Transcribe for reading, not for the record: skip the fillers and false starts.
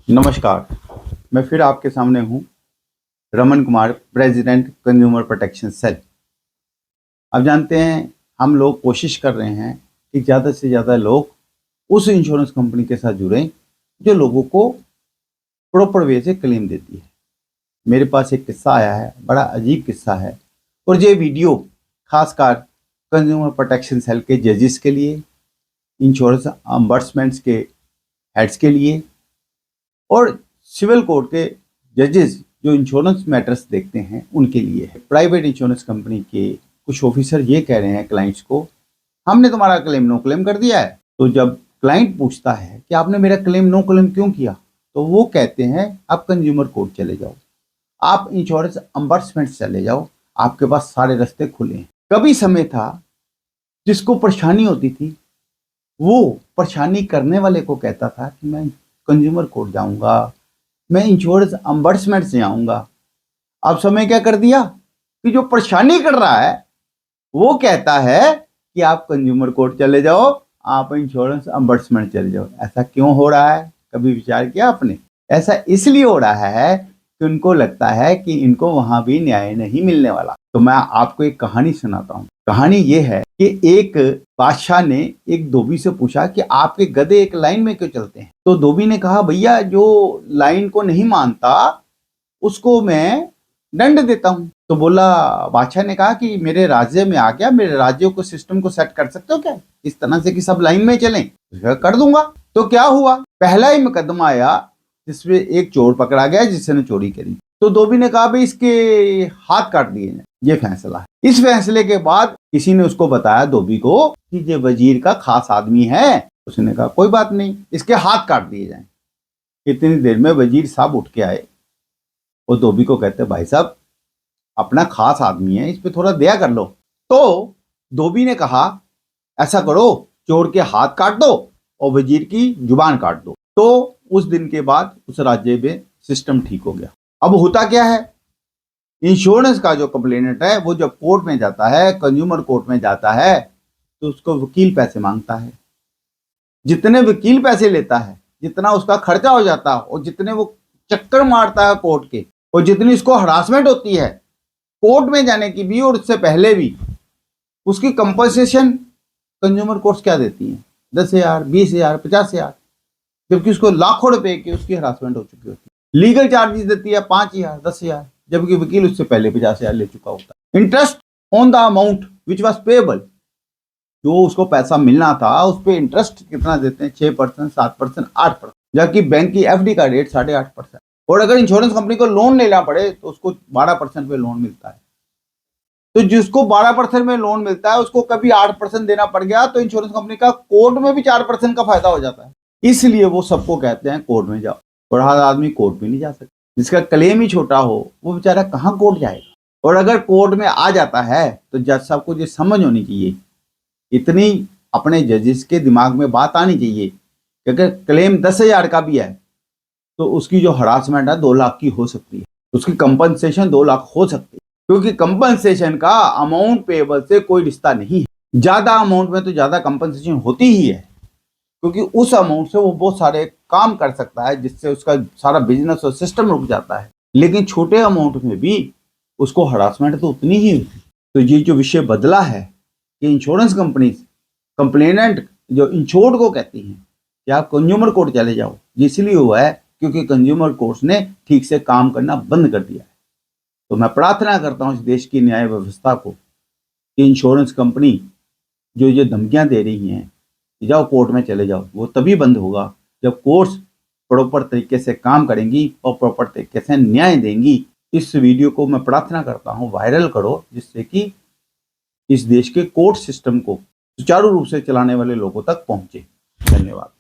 नमस्कार, मैं फिर आपके सामने हूँ, Raman Kumar, president consumer protection cell. आप जानते हैं हम लोग कोशिश कर रहे हैं कि ज़्यादा से ज़्यादा लोग उस इंश्योरेंस कंपनी के साथ जुड़ें जो लोगों को प्रॉपर वे से क्लेम देती है। मेरे पास एक किस्सा आया है, बड़ा अजीब किस्सा है, और ये वीडियो खासकर कंज्यूमर प्रोटेक्शन सेल के जजेस के लिए, इंश्योरेंस अम्बर्समेंट्स के हेड्स के लिए और सिविल कोर्ट के जजेस जो इंश्योरेंस मैटर्स देखते हैं उनके लिए है। प्राइवेट इंश्योरेंस कंपनी के कुछ ऑफिसर ये कह रहे हैं क्लाइंट्स को, हमने तुम्हारा क्लेम नो क्लेम कर दिया है। तो जब क्लाइंट पूछता है कि आपने मेरा क्लेम नो क्लेम क्यों किया, तो वो कहते हैं आप कंज्यूमर कोर्ट चले जाओ, आप इंश्योरेंस अम्बर्समेंट चले जाओ, आपके पास सारे रास्ते खुले हैं। कभी समय था जिसको परेशानी होती थी वो परेशानी करने वाले को कहता था कि मैं कंज्यूमर कोर्ट जाऊंगा, मैं इंश्योरेंस अम्बर्समेंट से आऊंगा। अब समय क्या कर दिया कि जो परेशानी कर रहा है वो कहता है कि आप कंज्यूमर कोर्ट चले जाओ, आप इंश्योरेंस अम्बर्समेंट चले जाओ। ऐसा क्यों हो रहा है, कभी विचार किया आपने? ऐसा इसलिए हो रहा है कि उनको लगता है कि इनको वहां भी न्याय नहीं मिलने वाला। तो मैं आपको एक कहानी सुनाता हूँ। कहानी ये है कि एक बादशाह ने एक धोबी से पूछा कि आपके गधे एक लाइन में क्यों चलते हैं। तो धोबी ने कहा, भैया जो लाइन को नहीं मानता उसको मैं दंड देता हूँ। तो बोला, बादशाह ने कहा कि मेरे राज्य में आ गया, मेरे राज्यों को सिस्टम को सेट कर सकते हो क्या इस तरह से कि सब लाइन में चलें? कर दूंगा। तो क्या हुआ, पहला ही मुकदमा आया जिसमें एक चोर पकड़ा गया जिसने चोरी करी। तो धोबी ने कहा, भाई इसके हाथ काट दिए जाए, ये फैसला है। इस फैसले के बाद किसी ने उसको बताया धोबी को कि ये वजीर का खास आदमी है। उसने कहा कोई बात नहीं, इसके हाथ काट दिए जाएं। इतनी देर में वजीर साहब उठ के आए और धोबी को कहते, भाई साहब अपना खास आदमी है, इस पे थोड़ा दया कर लो। तो धोबी ने कहा, ऐसा करो, चोर के हाथ काट दो और वजीर की जुबान काट दो। तो उस दिन के बाद उस राज्य में सिस्टम ठीक हो गया। अब होता क्या है, इंश्योरेंस का जो कंप्लेनेंट है वो जब कोर्ट में जाता है, कंज्यूमर कोर्ट में जाता है, तो उसको वकील पैसे मांगता है। जितने वकील पैसे लेता है, जितना उसका खर्चा हो जाता है और जितने वो चक्कर मारता है कोर्ट के, और जितनी उसको हरासमेंट होती है कोर्ट में जाने की भी और उससे पहले भी, उसकी कंपनसेशन कंज्यूमर कोर्ट्स क्या देती हैं? 10,000, 20,000, 50,000, जबकि उसको लाखों रुपए की उसकी हरासमेंट हो चुकी होती है। लीगल चार्जेस देती है 5,000, 10,000, जबकि वकील उससे पहले 50,000 ले चुका होता है। Interest on the amount which was payable, जो उसको पैसा मिलना था उस पर इंटरेस्ट कितना देते हैं? 6%, 7%, 8%, जबकि बैंक की एफडी का रेट 8.5%। और अगर इंश्योरेंस कंपनी को लोन लेना पड़े तो उसको 12% पे लोन मिलता है। तो जिसको 12% में लोन मिलता है उसको कभी 8% देना पड़ गया तो इंश्योरेंस कंपनी का कोर्ट में भी 4% का फायदा हो जाता है। इसलिए वो सबको कहते हैं कोर्ट में जाओ, और हर आदमी कोर्ट भी नहीं जा सकता। जिसका क्लेम ही छोटा हो वो बेचारा कहाँ कोर्ट जाएगा। और अगर कोर्ट में आ जाता है तो जज साहब को ये समझ होनी चाहिए, इतनी अपने जजेस के दिमाग में बात आनी चाहिए कि अगर क्लेम 10,000 का भी है तो उसकी जो हरासमेंट है 2 लाख की हो सकती है, उसकी कंपनसेशन 2 लाख हो सकती है, क्योंकि कंपनसेशन का अमाउंट पेएबल से कोई रिश्ता नहीं है। ज्यादा अमाउंट में तो ज्यादा कंपनसेशन होती ही है, क्योंकि उस अमाउंट से वो बहुत सारे काम कर सकता है जिससे उसका सारा बिजनेस और सिस्टम रुक जाता है। लेकिन छोटे अमाउंट में भी उसको हरासमेंट तो उतनी ही होती। तो ये जो विषय बदला है कि इंश्योरेंस कंपनी कंप्लेनेंट जो इंश्योर्ड को कहती हैं कि आप कंज्यूमर कोर्ट चले जाओ, ये इसलिए हुआ है क्योंकि कंज्यूमर कोर्ट्स ने ठीक से काम करना बंद कर दिया है। तो मैं प्रार्थना करता हूं इस देश की न्याय व्यवस्था को कि इंश्योरेंस कंपनी जो ये धमकियां दे रही हैं कि जाओ कोर्ट में चले जाओ, वो तभी बंद होगा जब कोर्ट्स प्रॉपर तरीके से काम करेंगी और प्रॉपर तरीके से न्याय देंगी। इस वीडियो को मैं प्रार्थना करता हूं वायरल करो, जिससे कि इस देश के कोर्ट सिस्टम को सुचारू रूप से चलाने वाले लोगों तक पहुंचे। धन्यवाद।